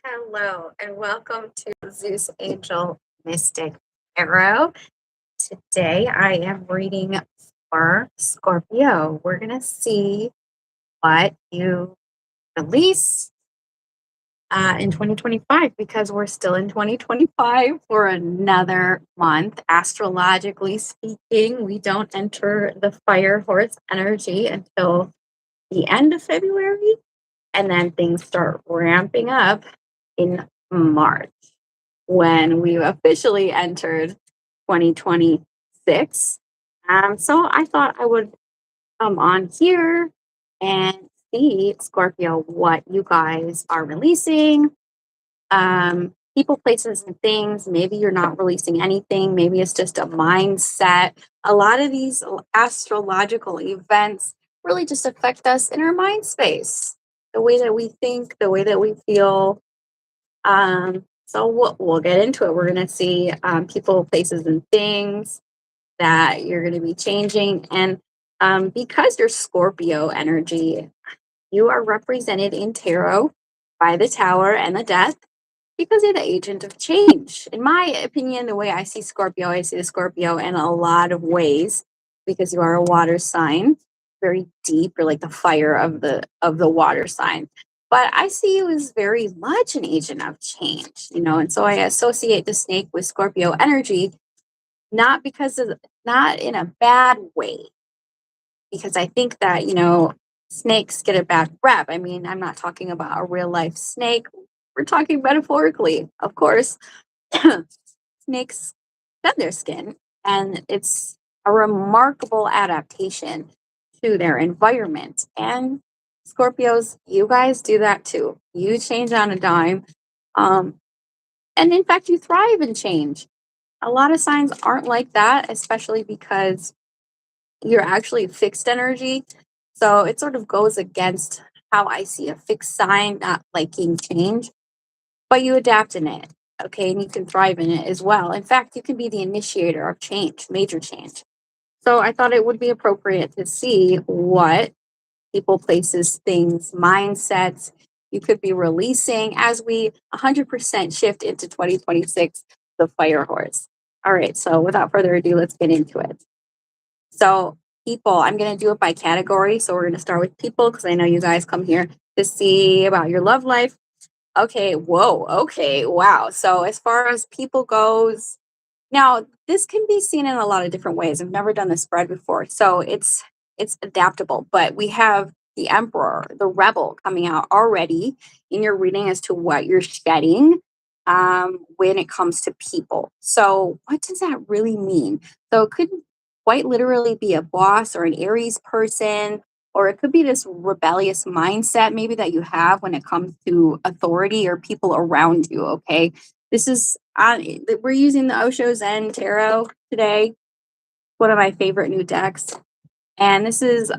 Hello, and welcome to Zeus Angel Mystic Tarot. Today I am reading for Scorpio. We're going to see what you release in 2025 because we're still in 2025 for another month. Astrologically speaking, we don't enter the fire horse energy until the end of February, and then things start ramping up in March when we officially entered 2026. So I thought I would come on here and see, Scorpio, what you guys are releasing. People, places, and things. Maybe you're not releasing anything. Maybe it's just a mindset. A lot of these astrological events really just affect us in our mind space, the way that we think, the way that we feel. So we'll get into it. We're going to see people, places, and things that you're going to be changing. And because you're Scorpio energy, you are represented in tarot by the Tower and the Death because you're the agent of change. In my opinion, the way I see Scorpio, I see the Scorpio in a lot of ways because you are a water sign, very deep. You're like the fire of the water sign. But I see you as very much an agent of change, and so I associate the snake with Scorpio energy, not because of not in a bad way, because I think that, snakes get a bad rep. I mean, I'm not talking about a real life snake. We're talking metaphorically, of course. Snakes shed their skin, and it's a remarkable adaptation to their environment. And Scorpios, you guys do that too. You change on a dime. Um, and in fact, you thrive in change. A lot of signs aren't like that, especially because you're actually fixed energy. So it sort of goes against how I see a fixed sign not liking change, but you adapt in it. Okay. And you can thrive in it as well. In fact, you can be the initiator of change, major change. So I thought it would be appropriate to see what people, places, things, mindsets you could be releasing as we 100% shift into 2026, the fire horse. All right. So without further ado, let's get into it. So, people, I'm going to do it by category. So, we're going to start with people because I know you guys come here to see about your love life. Okay, whoa, okay, wow. So, as far as people goes, now this can be seen in a lot of different ways. I've never done this spread before, so it's adaptable. But we have the Emperor, the Rebel, coming out already in your reading as to what you're shedding when it comes to people. So, what does that really mean? So, it could quite literally be a boss or an Aries person, or it could be this rebellious mindset maybe that you have when it comes to authority or people around you. Okay. This is we're using the Osho Zen Tarot today, one of my favorite new decks. And this is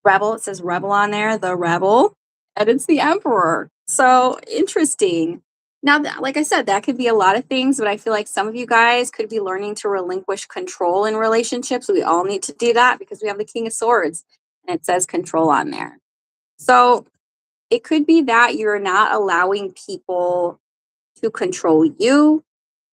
Rebel. It says Rebel on there, the Rebel, and it's the Emperor. So interesting. Now, like I said, that could be a lot of things, but I feel like some of you guys could be learning to relinquish control in relationships. We all need to do that because we have the King of Swords and it says control on there. So it could be that you're not allowing people to control you,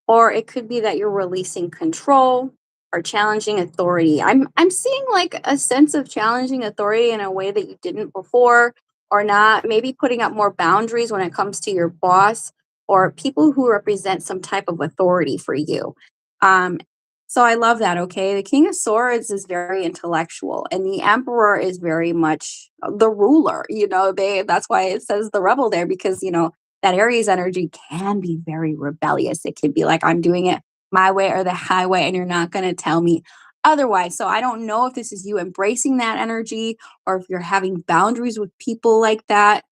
or it could be that you're releasing control or challenging authority. I'm seeing like a sense of challenging authority in a way that you didn't before, or not, maybe putting up more boundaries when it comes to your boss or people who represent some type of authority for you. um so I love that. Okay, the King of Swords is very intellectual and the Emperor is very much the ruler. That's why it says the rebel there, because that Aries energy can be very rebellious. It can be like, I'm doing it my way or the highway, and you're not going to tell me otherwise. So I don't know if this is you embracing that energy or if you're having boundaries with people like that.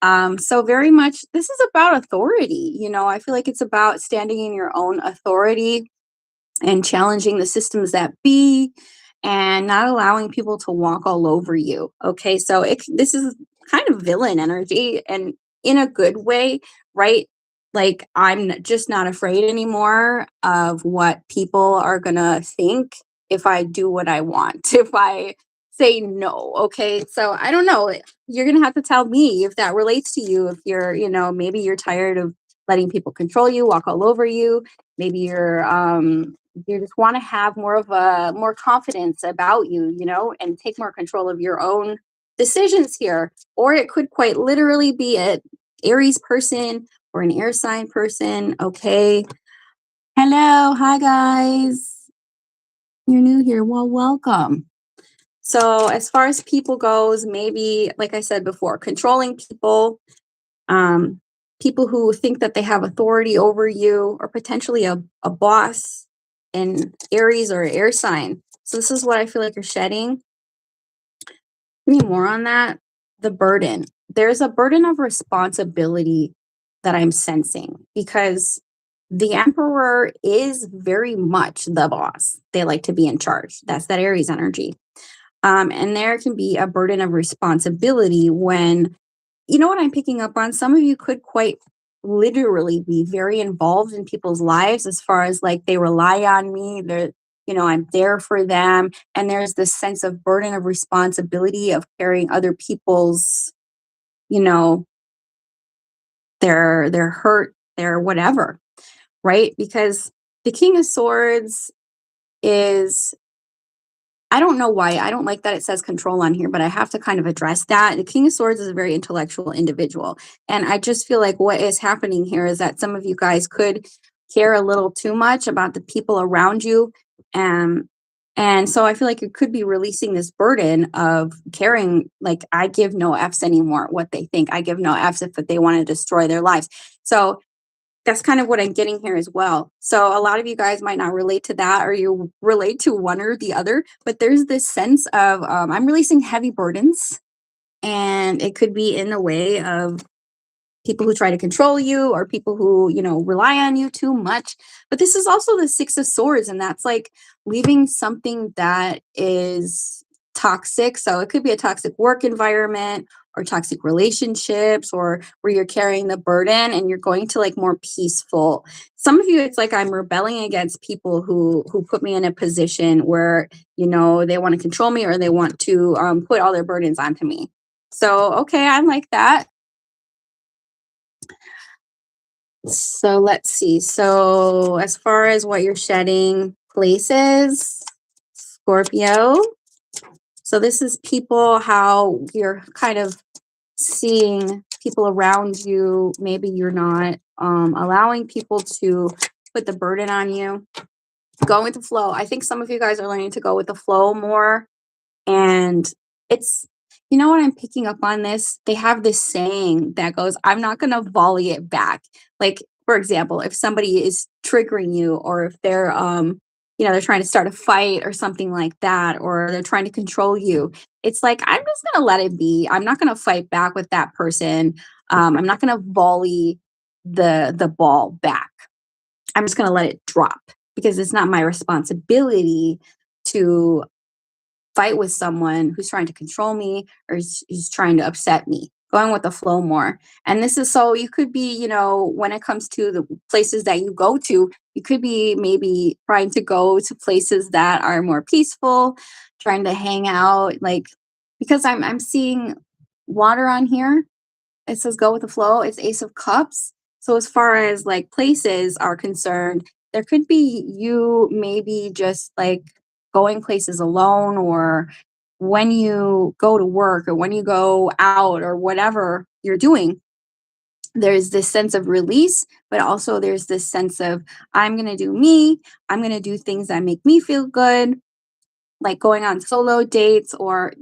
So very much, this is about authority. I feel like it's about standing in your own authority and challenging the systems that be and not allowing people to walk all over you. Okay, so this is kind of villain energy, and in a good way, right? Like, just not afraid anymore of what people are gonna think if I do what I want. If I say no. Okay. So I don't know. You're going to have to tell me if that relates to you. If you're, maybe you're tired of letting people control you, walk all over you. Maybe you just want to have more confidence about you, and take more control of your own decisions here. Or it could quite literally be a Aries person or an air sign person. Okay. Hello. Hi, guys. You're new here. Well, welcome. So, as far as people goes, maybe, like I said before, controlling people, um, people who think that they have authority over you, or potentially a boss in Aries or air sign. So, this is what I feel like you're shedding. Give me more on that. The burden. There's a burden of responsibility that I'm sensing because the emperor is very much the boss. They like to be in charge. That's that Aries energy. And there can be a burden of responsibility when, what I'm picking up on? Some of you could quite literally be very involved in people's lives as far as like they rely on me. I'm there for them. And there's this sense of burden of responsibility of carrying other people's, you know, their hurt, their whatever, right? Because the King of Swords is, I don't know why. I don't like that it says control on here, but I have to kind of address that. The King of Swords is a very intellectual individual. And I just feel like what is happening here is that some of you guys could care a little too much about the people around you. Um, and so I feel like you could be releasing this burden of caring, like, I give no F's anymore, what they think. I give no F's if they want to destroy their lives. So that's kind of what I'm getting here as well. So a lot of you guys might not relate to that, or you relate to one or the other, but there's this sense of I'm releasing heavy burdens, and it could be in the way of people who try to control you or people who, rely on you too much. But this is also the Six of Swords, and that's like leaving something that is toxic. So it could be a toxic work environment or toxic relationships, or where you're carrying the burden and you're going to like more peaceful. Some of you, it's like I'm rebelling against people who put me in a position where, they want to control me, or they want to put all their burdens onto me. So, okay, I'm like that. So let's see. So as far as what you're shedding places, Scorpio. So this is people, how you're kind of seeing people around you. Maybe you're not allowing people to put the burden on you. Go with the flow. I think some of you guys are learning to go with the flow more. And it's, what I'm picking up on this? They have this saying that goes, I'm not going to volley it back. Like, for example, if somebody is triggering you, or if they're trying to start a fight or something like that, or they're trying to control you, it's like, I'm just going to let it be. I'm not going to fight back with that person. I'm not going to volley the ball back. I'm just going to let it drop, because it's not my responsibility to fight with someone who's trying to control me, or is trying to upset me. Going with the flow more. And this is, so you could be, when it comes to the places that you go to, you could be maybe trying to go to places that are more peaceful, trying to hang out, like, because I'm seeing water on here. It says go with the flow. It's Ace of Cups. So as far as like places are concerned, there could be you maybe just like going places alone, or when you go to work, or when you go out, or whatever you're doing, there's this sense of release, but also there's this sense of, I'm going to do me. I'm going to do things that make me feel good, like going on solo dates, or,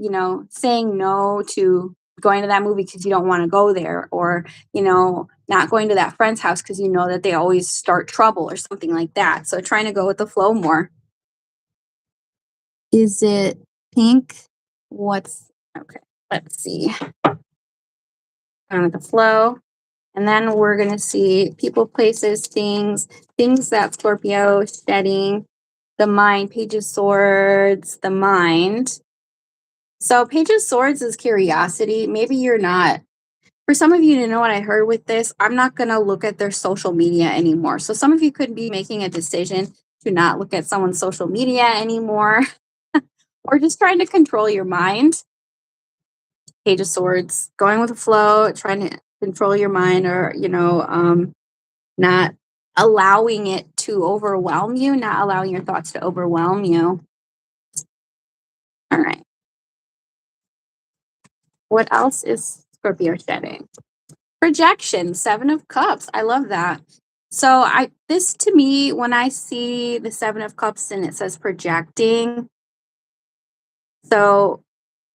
saying no to going to that movie because you don't want to go there, or, not going to that friend's house because you know that they always start trouble or something like that. So trying to go with the flow more. Is it pink? What's okay? Let's see. On with the flow. And then we're going to see people, places, things that Scorpio is shedding. The mind, Page of Swords, the mind. So Page of Swords is curiosity. Maybe you're not. For some of you to know what I heard with this, I'm not going to look at their social media anymore. So some of you could be making a decision to not look at someone's social media anymore. or just trying to control your mind. Page of Swords, going with the flow, trying to control your mind, or not allowing it to overwhelm you, not allowing your thoughts to overwhelm you. All right. What else is Scorpio shedding? Projection, 7 of Cups. I love that. So I this to me, when I see the 7 of Cups and it says projecting, so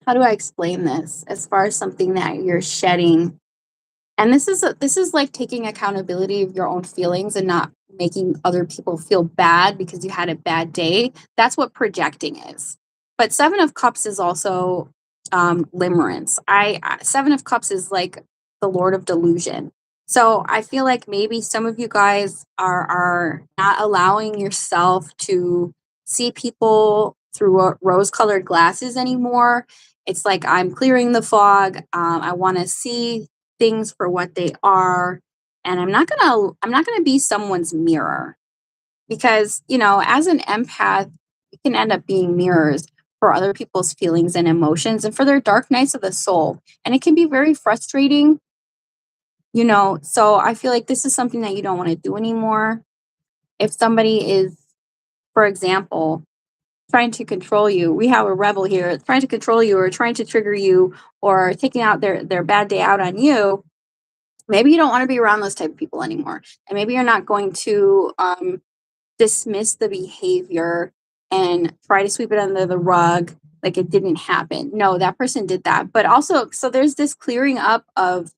how do I explain this as far as something that you're shedding? And this is like taking accountability of your own feelings and not making other people feel bad because you had a bad day. That's what projecting is. But 7 of Cups is also limerence. 7 of Cups is like the Lord of Delusion. So I feel like maybe some of you guys are not allowing yourself to see people through rose colored glasses anymore. It's like I'm clearing the fog. I want to see things for what they are, and I'm not going to be someone's mirror, because as an empath you can end up being mirrors for other people's feelings and emotions and for their dark nights of the soul, and it can be very frustrating. So I feel like this is something that you don't want to do anymore. If somebody is, for example, trying to control you, we have a rebel here trying to control you or trying to trigger you or taking out their bad day out on you. Maybe you don't want to be around those type of people anymore, and maybe you're not going to dismiss the behavior and try to sweep it under the rug like it didn't happen. No, that person did that. But also, so there's this clearing up of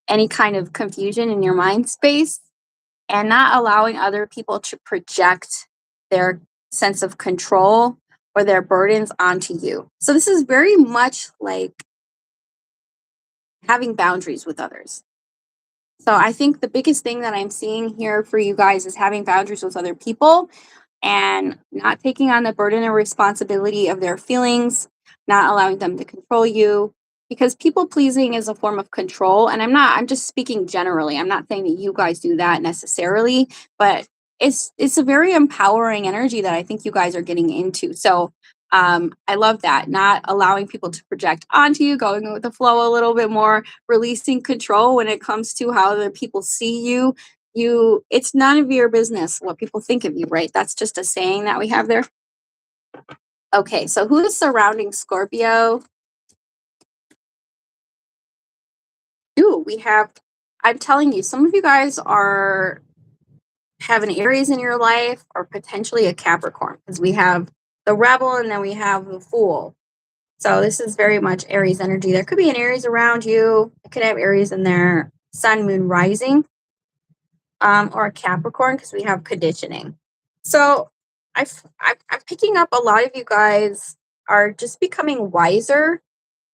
any kind of confusion in your mind space and not allowing other people to project their sense of control or their burdens onto you. So this is very much like having boundaries with others. So I think the biggest thing that I'm seeing here for you guys is having boundaries with other people and not taking on the burden and responsibility of their feelings, not allowing them to control you, because people pleasing is a form of control. And I'm just speaking generally. I'm not saying that you guys do that necessarily, but it's a very empowering energy that I think you guys are getting into. So I love that. Not allowing people to project onto you, going with the flow a little bit more, releasing control when it comes to how the people see you. It's none of your business what people think of you, right? That's just a saying that we have there. Okay, so who is surrounding Scorpio? Ooh, we have, I'm telling you, some of you guys are have an Aries in your life or potentially a Capricorn, because we have the rebel and then we have the fool. So this is very much Aries energy. There could be an Aries around you. It could have Aries in their sun, moon, rising, or a Capricorn, because we have conditioning. So I'm picking up a lot of you guys are just becoming wiser.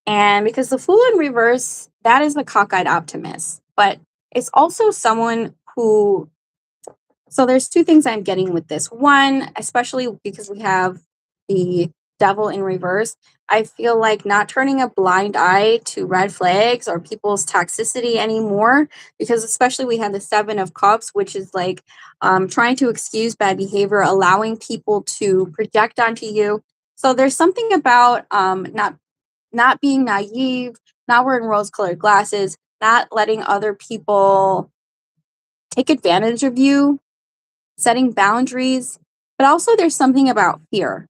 And because the fool in reverse, that is the cockeyed optimist. But it's also someone who, so there's two things I'm getting with this. One, especially because we have the devil in reverse, I feel like not turning a blind eye to red flags or people's toxicity anymore, because especially we have the 7 of Cups, which is like trying to excuse bad behavior, allowing people to project onto you. So there's something about not being naive, not wearing rose-colored glasses, not letting other people take advantage of you, setting boundaries. But also there's something about fear,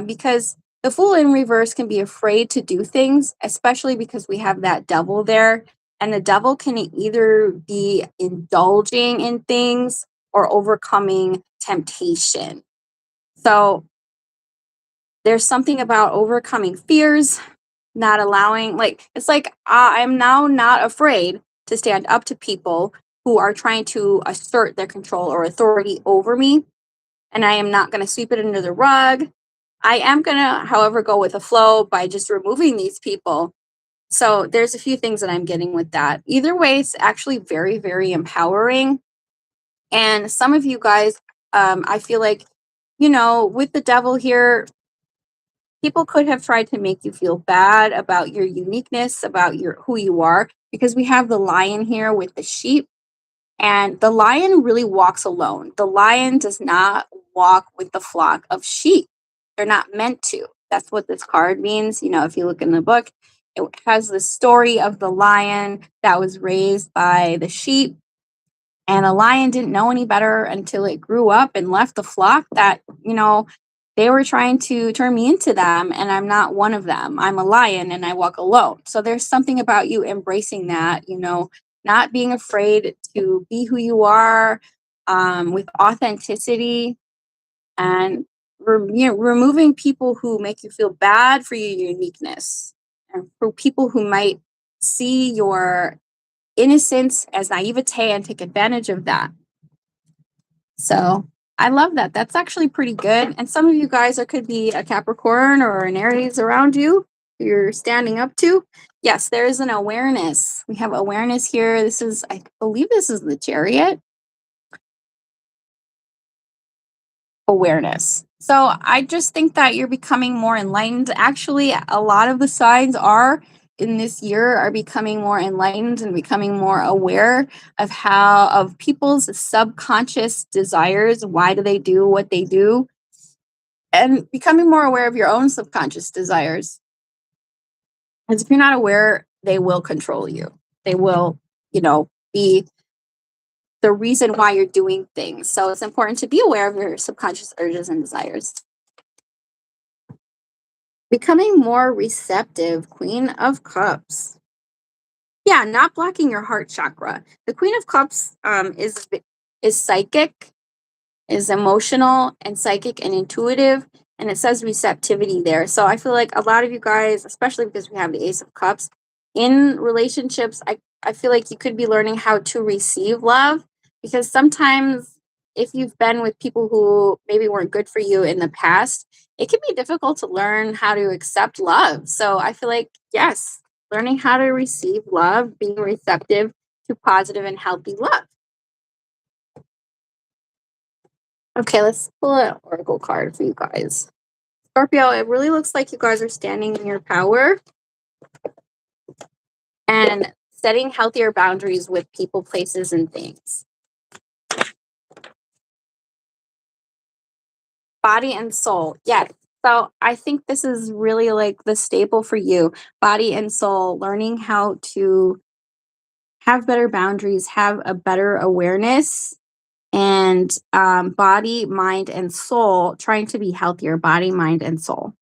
because the fool in reverse can be afraid to do things, especially because we have that devil there. And the devil can either be indulging in things or overcoming temptation. So there's something about overcoming fears, not allowing, like, it's like I'm now not afraid to stand up to people who are trying to assert their control or authority over me. And I am not going to sweep it under the rug. I am going to, however, go with the flow by just removing these people. So there's a few things that I'm getting with that. Either way, it's actually very, very empowering. And some of you guys, I feel like, with the devil here, people could have tried to make you feel bad about your uniqueness, about your who you are, because we have the lion here with the sheep. And the lion really walks alone. The lion does not walk with the flock of sheep. They're not meant to. That's what this card means. You know, if you look in the book, it has the story of the lion that was raised by the sheep, and a lion didn't know any better until it grew up and left the flock that, you know, they were trying to turn me into them, and I'm not one of them. I'm a lion and I walk alone. So there's something about you embracing that, you know, not being afraid to be who you are, with authenticity, and removing people who make you feel bad for your uniqueness, and for people who might see your innocence as naivete and take advantage of that. So I love that. That's actually pretty good. And some of you guys, there could be a Capricorn or an Aries around you who you're standing up to. Yes, there is an awareness. We have awareness here. This is, I believe this is the Chariot. Awareness. So I just think that you're becoming more enlightened. Actually, a lot of the signs are in this year are becoming more enlightened and becoming more aware of people's subconscious desires. Why do they do what they do? And becoming more aware of your own subconscious desires. Because if you're not aware, they will control you. They will, you know, be the reason why you're doing things. So it's important to be aware of your subconscious urges and desires. Becoming more receptive, Queen of Cups. Yeah, not blocking your heart chakra. The Queen of Cups is psychic, is emotional and psychic and intuitive, and it says receptivity there. So I feel like a lot of you guys, especially because we have the Ace of Cups in relationships, I feel like you could be learning how to receive love, because sometimes if you've been with people who maybe weren't good for you in the past, it can be difficult to learn how to accept love. So I feel like, yes, learning how to receive love, being receptive to positive and healthy love. Okay, let's pull an oracle card for you guys. Scorpio, it really looks like you guys are standing in your power and setting healthier boundaries with people, places, and things. Body and soul. Yes. So I think this is really like the staple for you. Body and soul, learning how to have better boundaries, have a better awareness, and body, mind, and soul, trying to be healthier, body, mind, and soul.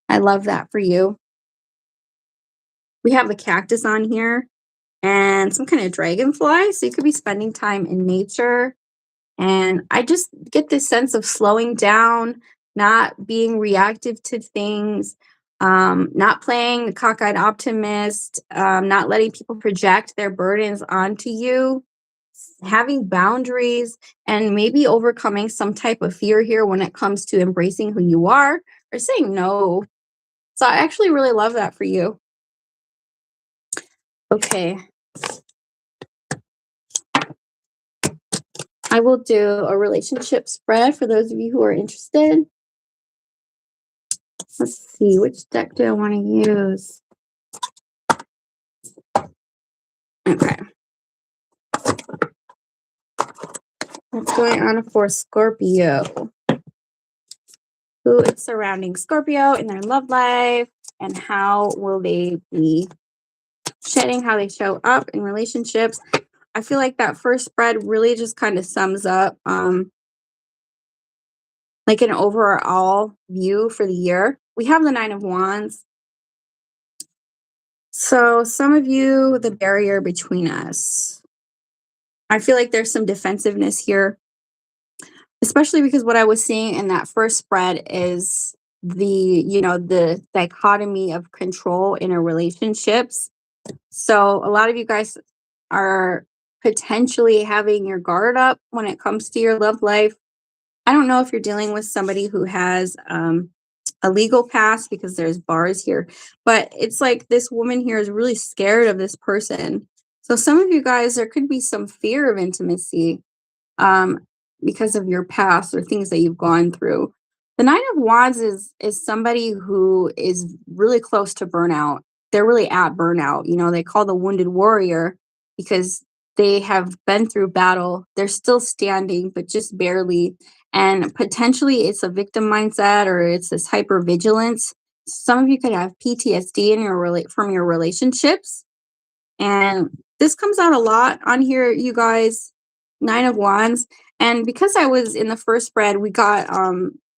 I love that for you. We have a cactus on here and some kind of dragonfly. So you could be spending time in nature. And I just get this sense of slowing down, not being reactive to things, not playing the cockeyed optimist, not letting people project their burdens onto you, having boundaries, and maybe overcoming some type of fear here when it comes to embracing who you are or saying no. So I actually really love that for you. Okay. I will do a relationship spread for those of you who are interested. Let's see, which deck do I want to use? Okay. What's going on for Scorpio? Who is surrounding Scorpio in their love life, and how will they be shedding how they show up in relationships? I feel like that first spread really just kind of sums up like an overall view for the year. We have the Nine of Wands. So some of you, the barrier between us. I feel like there's some defensiveness here, especially because what I was seeing in that first spread is the dichotomy of control in our relationships. So a lot of you guys are potentially having your guard up when it comes to your love life. I don't know if you're dealing with somebody who has a legal past, because there's bars here, but it's like this woman here is really scared of this person. So some of you guys, there could be some fear of intimacy because of your past or things that you've gone through. The Nine of Wands is somebody who is really close to burnout. They're really at burnout. You know, they call the wounded warrior because they have been through battle. They're still standing, but just barely. And potentially it's a victim mindset or it's this hypervigilance. Some of you could have PTSD in from your relationships, and this comes out a lot on here, you guys. Nine of Wands. And because I was in the first spread, we got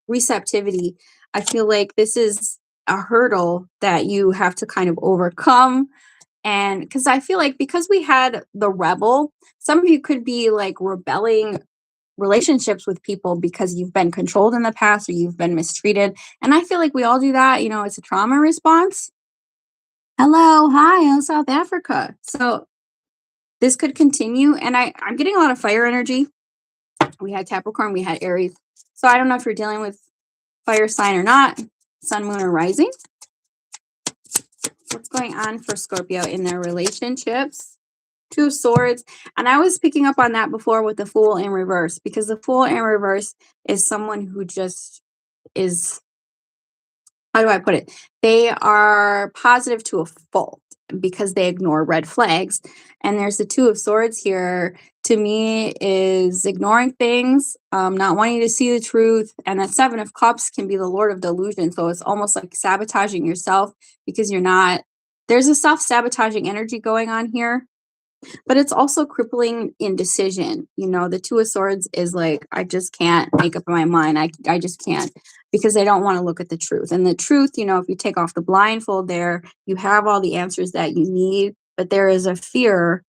receptivity. I feel like this is a hurdle that you have to kind of overcome. And because I feel like because we had the rebel, some of you could be like rebelling relationships with people because you've been controlled in the past or you've been mistreated. And I feel like we all do that. It's a trauma response. Hello, hi, I'm South Africa. So this could continue. And I'm getting a lot of fire energy. We had Capricorn, we had Aries. So I don't know if you're dealing with fire sign or not, sun, moon, or rising. What's going on for Scorpio in their relationships? Two of Swords. And I was picking up on that before with the Fool in reverse, because the Fool in reverse is someone who just is, how do I put it? They are positive to a fault because they ignore red flags. And there's the Two of Swords here, to me, is ignoring things, not wanting to see the truth. And that Seven of Cups can be the Lord of delusion. So it's almost like sabotaging yourself because you're not, there's a self-sabotaging energy going on here, but it's also crippling indecision. The Two of Swords is like, I just can't make up my mind. I just can't, because they don't want to look at the truth. And the truth, if you take off the blindfold there, you have all the answers that you need, but there is a fear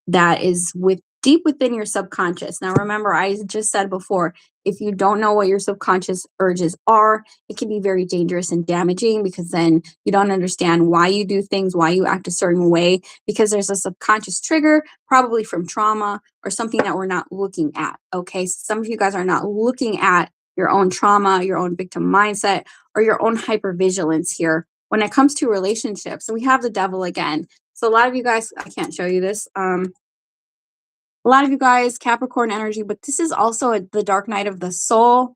that is deep within your subconscious. Now, remember, I just said before, if you don't know what your subconscious urges are, it can be very dangerous and damaging, because then you don't understand why you do things, why you act a certain way, because there's a subconscious trigger, probably from trauma or something that we're not looking at. Okay. So some of you guys are not looking at your own trauma, your own victim mindset, or your own hypervigilance here when it comes to relationships. And we have the Devil again. So a lot of you guys, I can't show you this. A lot of you guys, Capricorn energy, but this is also the dark night of the soul.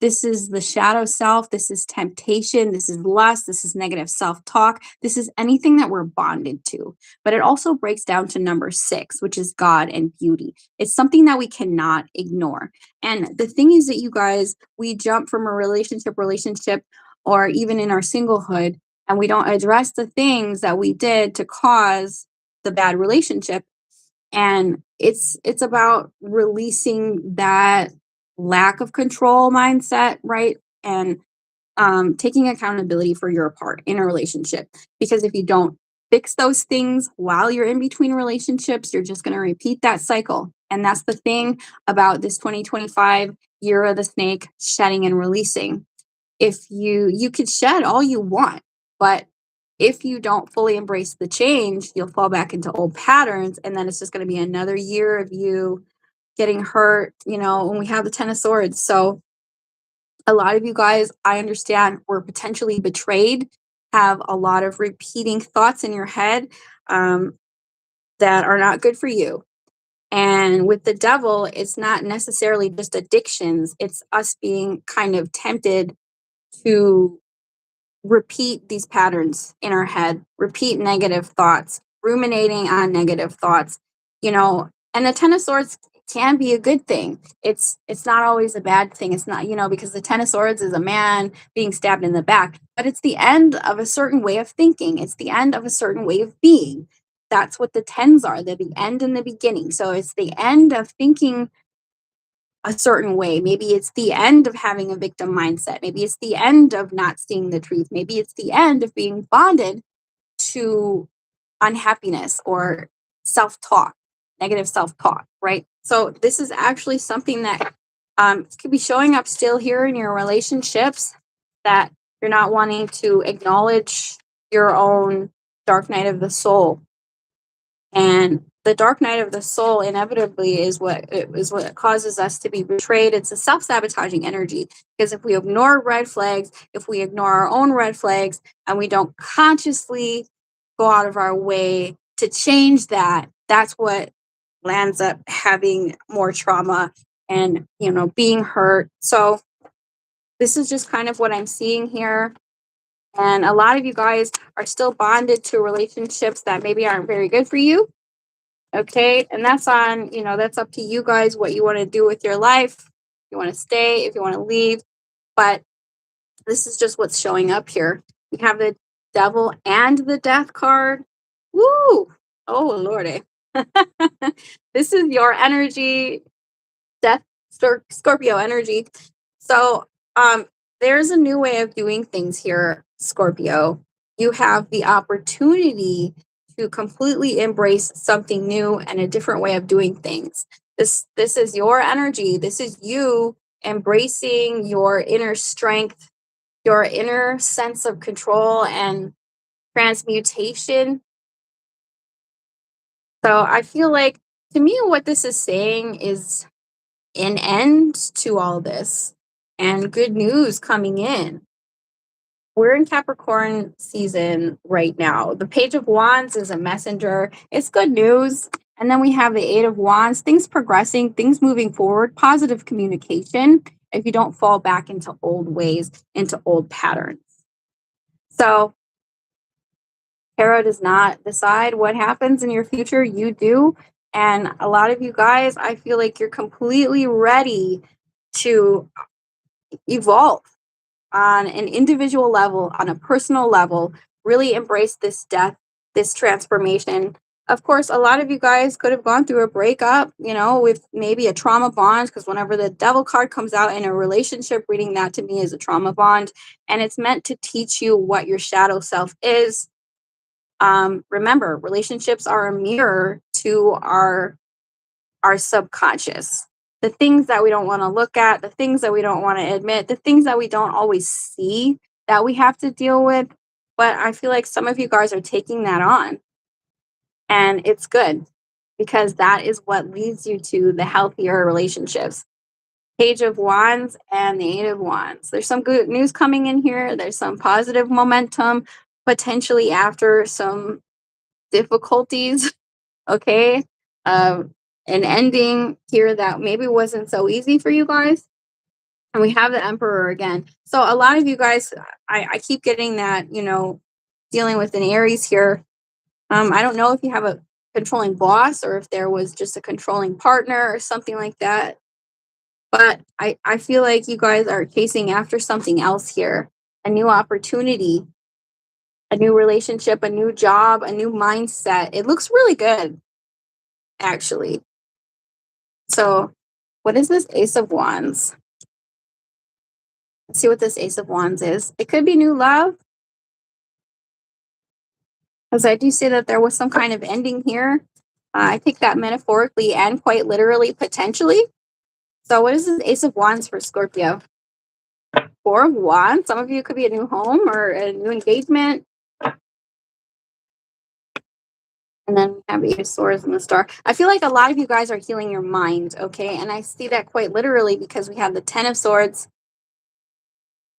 This is the shadow self. This is temptation. This is lust. This is negative self-talk. This is anything that we're bonded to. But it also breaks down to number 6, which is God and beauty. It's something that we cannot ignore. And the thing is that you guys, we jump from a relationship, or even in our singlehood, and we don't address the things that we did to cause the bad relationship. And it's about releasing that lack of control mindset, right? And taking accountability for your part in a relationship. Because if you don't fix those things while you're in between relationships, you're just going to repeat that cycle. And that's the thing about this 2025 year of the snake, shedding and releasing. If you could shed all you want, but if you don't fully embrace the change, you'll fall back into old patterns, and then it's just going to be another year of you getting hurt, when we have the 10 of Swords. So a lot of you guys, I understand, were potentially betrayed, have a lot of repeating thoughts in your head that are not good for you. And with the Devil, it's not necessarily just addictions. It's us being kind of tempted to repeat these patterns in our head, repeat negative thoughts, ruminating on negative thoughts, and the 10 of Swords can be a good thing. It's not always a bad thing. It's not, because the 10 of Swords is a man being stabbed in the back, but it's the end of a certain way of thinking. It's the end of a certain way of being. That's what the 10s are. They're the end and the beginning. So it's the end of thinking a certain way. Maybe it's the end of having a victim mindset. Maybe it's the end of not seeing the truth. Maybe it's the end of being bonded to unhappiness or self-talk, negative self-talk, right? So this is actually something that could be showing up still here in your relationships, that you're not wanting to acknowledge your own dark night of the soul. And the dark night of the soul inevitably is what causes us to be betrayed. It's a self-sabotaging energy, because if we ignore red flags, if we ignore our own red flags, and we don't consciously go out of our way to change that, that's what lands up having more trauma and, being hurt. So this is just kind of what I'm seeing here. And a lot of you guys are still bonded to relationships that maybe aren't very good for you. Okay. And that's up to you guys, what you want to do with your life. you want to stay, if you want to leave. But this is just what's showing up here. We have the devil and the death card. Woo! Oh, Lordy. This is your energy, death Scorpio energy. So, um, there's a new way of doing things here, Scorpio. You have the opportunity to completely embrace something new and a different way of doing things. This is your energy. This is you embracing your inner strength, your inner sense of control and transmutation. So I feel like, to me, what this is saying is an end to all this and good news coming in. We're in Capricorn season right now. The Page of Wands is a messenger. It's good news. And then we have the Eight of Wands, things progressing, things moving forward, positive communication if you don't fall back into old ways, into old patterns. So, tarot does not decide what happens in your future. You do. And a lot of you guys, I feel like you're completely ready to evolve on an individual level, on a personal level, really embrace this death, this transformation. Of course, a lot of you guys could have gone through a breakup, with maybe a trauma bond, because whenever the devil card comes out in a relationship reading, that to me is a trauma bond. And it's meant to teach you what your shadow self is. Remember, relationships are a mirror to our subconscious. The things that we don't want to look at, the things that we don't want to admit, the things that we don't always see that we have to deal with. But I feel like some of you guys are taking that on. And it's good because that is what leads you to the healthier relationships. Page of Wands and the Eight of Wands. There's some good news coming in here. There's some positive momentum, potentially after some difficulties. Okay. An ending here that maybe wasn't so easy for you guys. And we have the Emperor again. So a lot of you guys, I keep getting that, dealing with an Aries here. I don't know if you have a controlling boss or if there was just a controlling partner or something like that. But I feel like you guys are chasing after something else here, a new opportunity, a new relationship, a new job, a new mindset. It looks really good, actually. So, what is this Ace of Wands? Let's see what this Ace of Wands is. It could be new love, because I do say that there was some kind of ending here. I take that metaphorically and quite literally, potentially. So, what is this Ace of Wands for Scorpio? Four of Wands. Some of you could be a new home or a new engagement. And then we have Eight of Swords and the Star. I feel like a lot of you guys are healing your mind, okay? And I see that quite literally because we have the Ten of Swords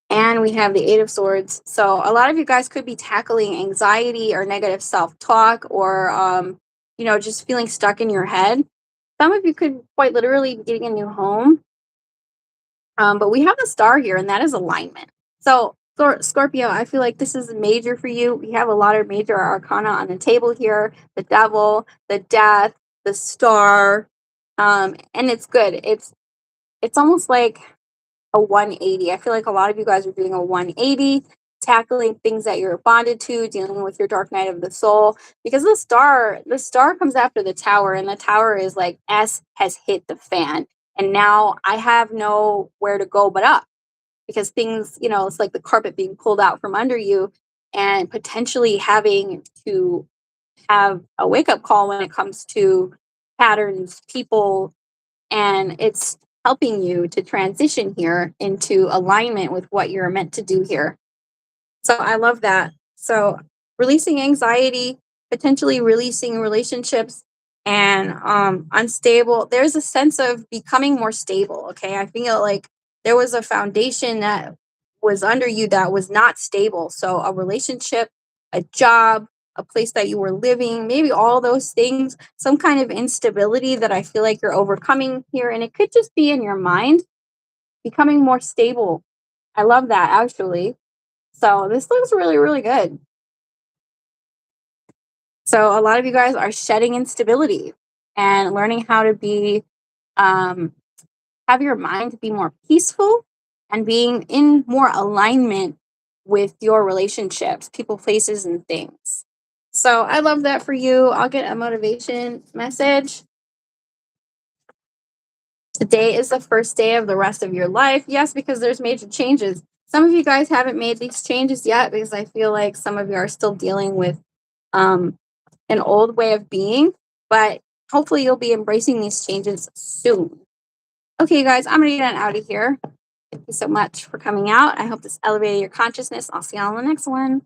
and we have the Eight of Swords. So a lot of you guys could be tackling anxiety or negative self-talk or, just feeling stuck in your head. Some of you could quite literally be getting a new home. But we have the Star here, and that is alignment. So, Scorpio, I feel like this is major for you. We have a lot of major arcana on the table here: the Devil, the Death, the Star, and it's good. It's almost like a 180. I feel like a lot of you guys are doing a 180, tackling things that you're bonded to, dealing with your dark night of the soul. Because the star comes after the Tower, and the Tower is like S has hit the fan, and now I have nowhere to go but up. Because things, it's like the carpet being pulled out from under you, and potentially having to have a wake up call when it comes to patterns, people, and it's helping you to transition here into alignment with what you're meant to do here. So I love that. So releasing anxiety, potentially releasing relationships and unstable. There's a sense of becoming more stable. Okay. I feel like there was a foundation that was under you that was not stable. So a relationship, a job, a place that you were living, maybe all those things, some kind of instability that I feel like you're overcoming here. And it could just be in your mind, becoming more stable. I love that actually. So this looks really, really good. So a lot of you guys are shedding instability and learning how to be um, have your mind be more peaceful and being in more alignment with your relationships, people, places, and things. So I love that for you. I'll get a motivation message. Today is the first day of the rest of your life. Yes, because there's major changes. Some of you guys haven't made these changes yet because I feel like some of you are still dealing with um, an old way of being, but hopefully you'll be embracing these changes soon. Okay, you guys, I'm going to get out of here. Thank you so much for coming out. I hope this elevated your consciousness. I'll see you all on the next one.